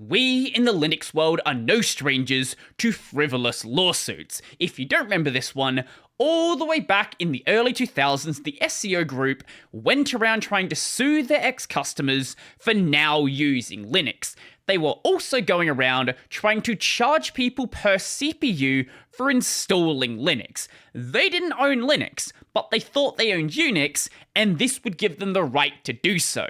We in the Linux world are no strangers to frivolous lawsuits. If you don't remember this one, all the way back in the early 2000s, the SEO group went around trying to sue their ex-customers for now using Linux. They were also going around trying to charge people per CPU for installing Linux. They didn't own Linux, but they thought they owned Unix, and this would give them the right to do so.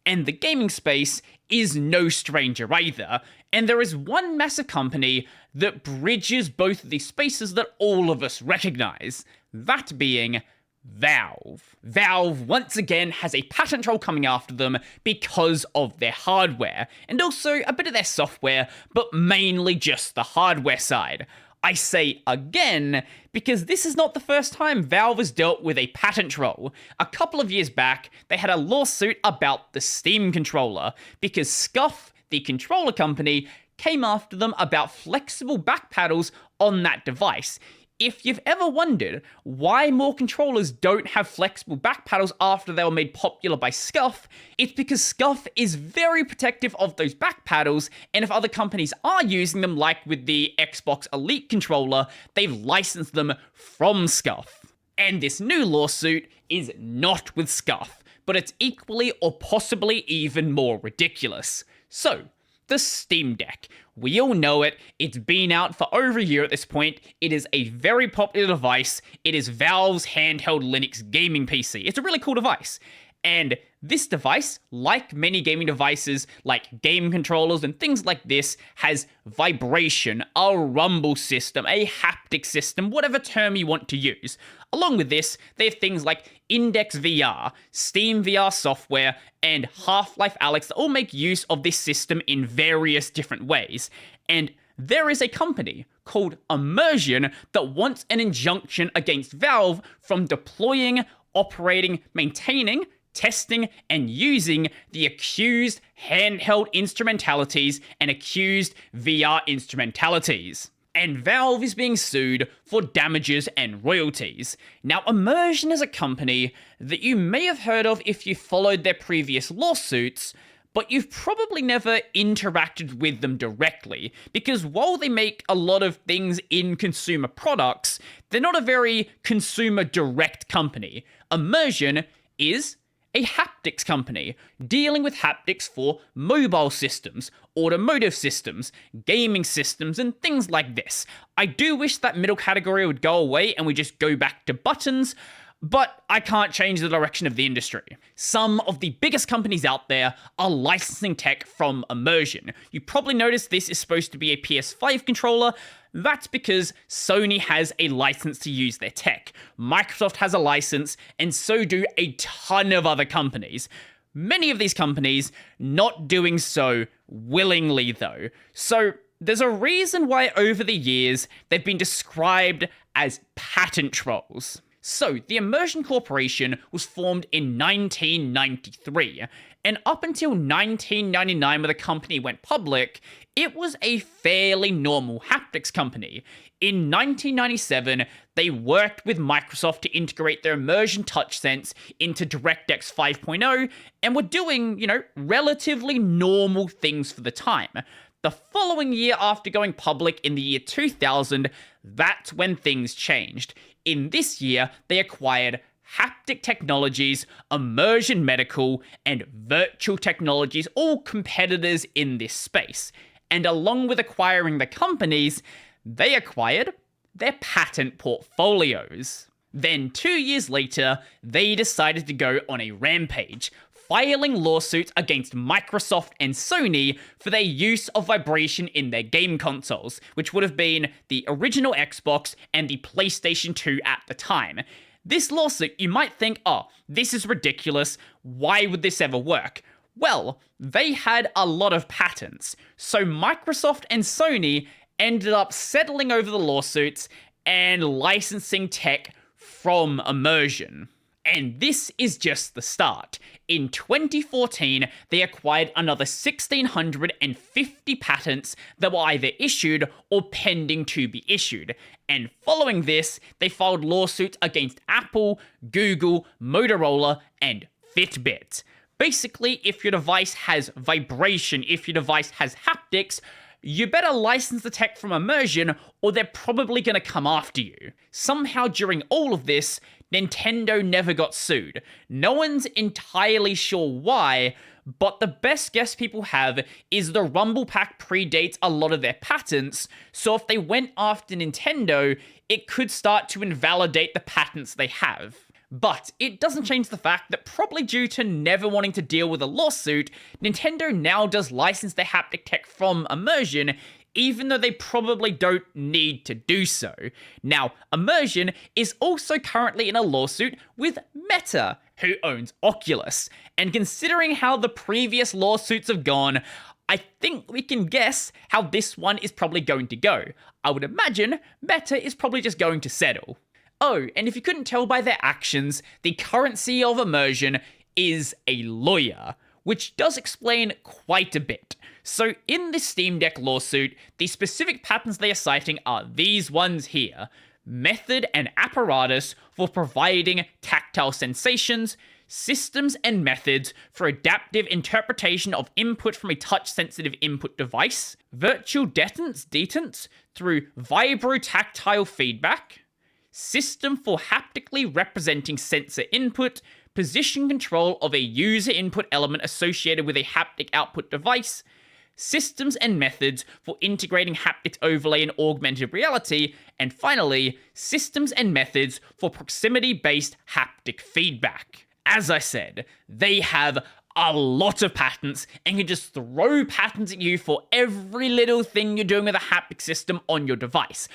And the gaming space is no stranger either, and there is one massive company that bridges both of these spaces that all of us recognize, that being Valve. Valve once again has a patent troll coming after them because of their hardware, and also a bit of their software, but mainly just the hardware side. I say again, because this is not the first time Valve has dealt with a patent troll. A couple of years back, they had a lawsuit about the Steam controller, because Scuff, the controller company, came after them about flexible back paddles on that device. If you've ever wondered why more controllers don't have flexible back paddles after they were made popular by Scuff, it's because Scuff is very protective of those back paddles, and if other companies are using them, like with the Xbox Elite controller, they've licensed them from Scuff. And this new lawsuit is not with Scuff, but it's equally or possibly even more ridiculous. So, the Steam Deck. We all know it. It's been out for over a year at this point. It is a very popular device. It is Valve's handheld Linux gaming PC. It's a really cool device. And this device, like many gaming devices, like game controllers and things like this, has vibration, a rumble system, a haptic system, whatever term you want to use. Along with this, they have things like Index VR, Steam VR software, and Half-Life Alyx that all make use of this system in various different ways. And there is a company called Immersion that wants an injunction against Valve from deploying, operating, maintaining, testing, and using the accused handheld instrumentalities and accused VR instrumentalities. And Valve is being sued for damages and royalties. Now, Immersion is a company that you may have heard of if you followed their previous lawsuits, but you've probably never interacted with them directly, because while they make a lot of things in consumer products, they're not a very consumer direct company. Immersion is a haptics company, dealing with haptics for mobile systems, automotive systems, gaming systems, and things like this. I do wish that middle category would go away and we just go back to buttons, but I can't change the direction of the industry. Some of the biggest companies out there are licensing tech from Immersion. You probably noticed this is supposed to be a PS5 controller. That's because Sony has a license to use their tech. Microsoft has a license, and so do a ton of other companies. Many of these companies not doing so willingly, though. So there's a reason why over the years they've been described as patent trolls. So, the Immersion Corporation was formed in 1993, and up until 1999 when the company went public, it was a fairly normal haptics company. In 1997, they worked with Microsoft to integrate their Immersion TouchSense into DirectX 5.0, and were doing, relatively normal things for the time. The following year after going public in the year 2000, that's when things changed. In this year, they acquired Haptic Technologies, Immersion Medical, and Virtual Technologies, all competitors in this space. And along with acquiring the companies, they acquired their patent portfolios. Then 2 years later, they decided to go on a rampage, filing lawsuits against Microsoft and Sony for their use of vibration in their game consoles, which would have been the original Xbox and the PlayStation 2 at the time. This lawsuit, you might think, oh, this is ridiculous, why would this ever work? Well, they had a lot of patents, so Microsoft and Sony ended up settling over the lawsuits and licensing tech from Immersion. And this is just the start. In 2014, they acquired another 1,650 patents that were either issued or pending to be issued. And following this, they filed lawsuits against Apple, Google, Motorola, and Fitbit. Basically, if your device has vibration, if your device has haptics, you better license the tech from Immersion or they're probably going to come after you. Somehow during all of this, Nintendo never got sued. No one's entirely sure why, but the best guess people have is the Rumble Pack predates a lot of their patents, so if they went after Nintendo, it could start to invalidate the patents they have. But it doesn't change the fact that probably due to never wanting to deal with a lawsuit, Nintendo now does license their haptic tech from Immersion, even though they probably don't need to do so. Now, Immersion is also currently in a lawsuit with Meta, who owns Oculus, and considering how the previous lawsuits have gone, I think we can guess how this one is probably going to go. I would imagine Meta is probably just going to settle. Oh, and if you couldn't tell by their actions, the current CEO of Immersion is a lawyer, which does explain quite a bit. So in this Steam Deck lawsuit, the specific patents they are citing are these ones here: method and apparatus for providing tactile sensations, systems and methods for adaptive interpretation of input from a touch-sensitive input device, virtual detents through vibrotactile feedback, system for haptically representing sensor input, position control of a user input element associated with a haptic output device, systems and methods for integrating haptics overlay and augmented reality, and finally, systems and methods for proximity-based haptic feedback. As I said, they have a lot of patents and can just throw patents at you for every little thing you're doing with a haptic system on your device.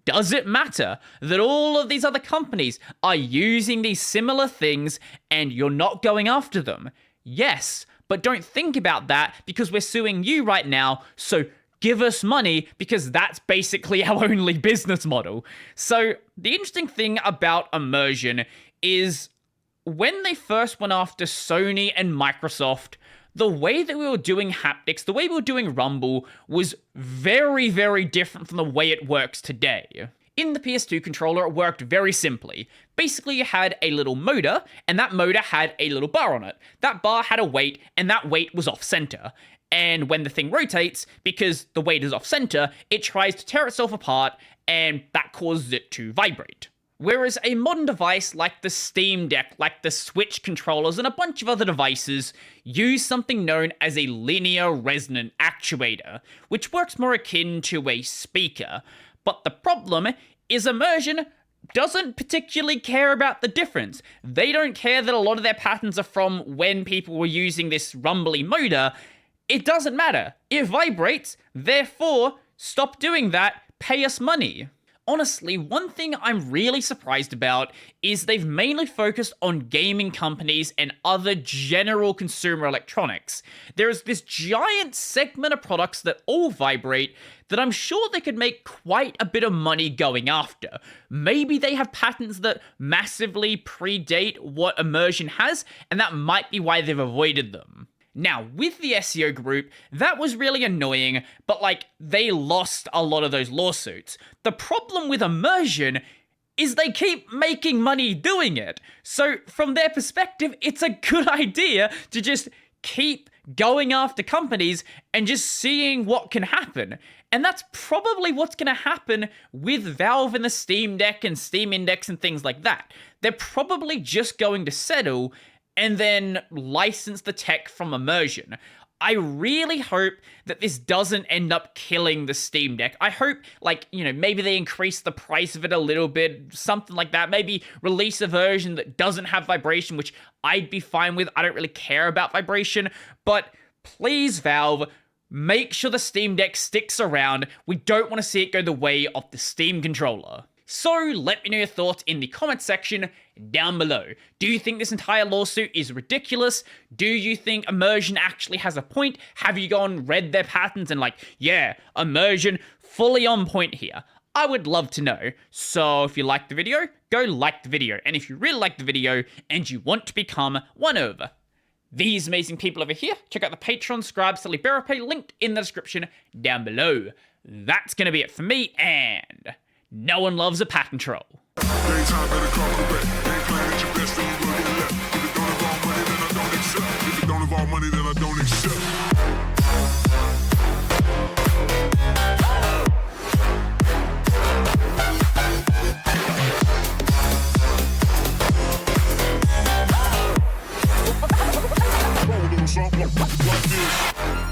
Does it matter that all of these other companies are using these similar things and you're not going after them? Yes, but don't think about that because we're suing you right now, so give us money because that's basically our only business model. So the interesting thing about Immersion is when they first went after Sony and Microsoft, the way that we were doing haptics, the way we were doing Rumble, was very, very different from the way it works today. In the PS2 controller, it worked very simply. Basically, you had a little motor, and that motor had a little bar on it. That bar had a weight, and that weight was off-center. And when the thing rotates, because the weight is off-center, it tries to tear itself apart, and that causes it to vibrate. Whereas a modern device like the Steam Deck, like the Switch controllers, and a bunch of other devices use something known as a linear resonant actuator, which works more akin to a speaker. But the problem is Immersion doesn't particularly care about the difference. They don't care that a lot of their patents are from when people were using this rumbly motor. It doesn't matter. It vibrates, therefore, stop doing that, pay us money. Honestly, one thing I'm really surprised about is they've mainly focused on gaming companies and other general consumer electronics. There is this giant segment of products that all vibrate that I'm sure they could make quite a bit of money going after. Maybe they have patents that massively predate what Immersion has, and that might be why they've avoided them. Now, with the SEO group, that was really annoying, but they lost a lot of those lawsuits. The problem with Immersion is they keep making money doing it. So from their perspective, it's a good idea to just keep going after companies and just seeing what can happen. And that's probably what's going to happen with Valve and the Steam Deck and Steam Index and things like that. They're probably just going to settle and then license the tech from Immersion. I really hope that this doesn't end up killing the Steam Deck. I hope, maybe they increase the price of it a little bit, something like that. Maybe release a version that doesn't have vibration, which I'd be fine with. I don't really care about vibration. But please, Valve, make sure the Steam Deck sticks around. We don't want to see it go the way of the Steam controller. So let me know your thoughts in the comment section down below. Do you think this entire lawsuit is ridiculous? Do you think Immersion actually has a point? Have you gone and read their patents and yeah, Immersion fully on point here? I would love to know. So if you liked the video, go like the video. And if you really like the video and you want to become one of these amazing people over here, check out the Patreon, Scribe, Silly Bearer Pay, linked in the description down below. That's going to be it for me, and no one loves a patent troll. Daytime, better call the bet. Ain't playing at your best, then you will get left. If you don't wrong money, then I don't accept. If you don't involve money that I don't accept. Something like this.